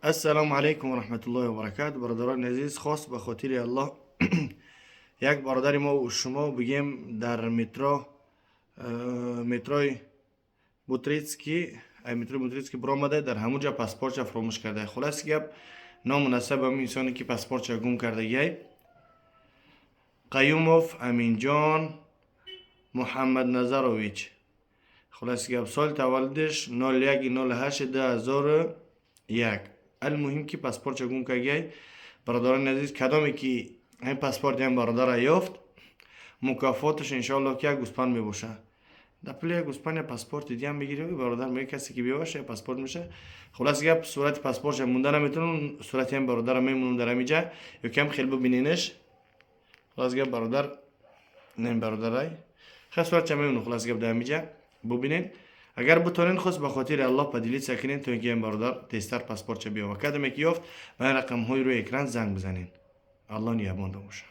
السلام علیکم و رحمت الله و برکاته. برادران عزیز، خواست به خاطر الله یک برادر ما و شما بگیم در متروی بوتریسکی برآمده، در همونجا پاسپورت فراموش کرده. خلاص گپ نام و نسب همین انسانی که پاسپورت گم کرده گی قیوموف امین جان محمد نظرویچ. خلاص گپ سال تولدش 01/08/2001. المهم که پاسپورت گم کرده. برادران عزیز، کدامی که این پاسپورت هم برادر یافت، مکافاتش انشالله که یک گوسپند میباشه. در پلی یک گوسپند پاسپورت دیگه هم بگیره برادر، میگه کسی که بیاشه پاسپورت میشه. خلاص گپ صورت پاسپورت مونده نمیتونن، صورت هم برادر میمونن در اینجا، یا کم خیلی ببینینش. خلاص گپ برادر نیم برادرای خاص صورت میمونن. خلاص گپ در اینجا ببینین. اگر بتونین خود به خاطر الله پدیلی سکنین تو اینکه این برادر تستر پاسپورت بیا و کدام یک یافت به رقم های روی اکران زنگ بزنین. الله نیابان باشه.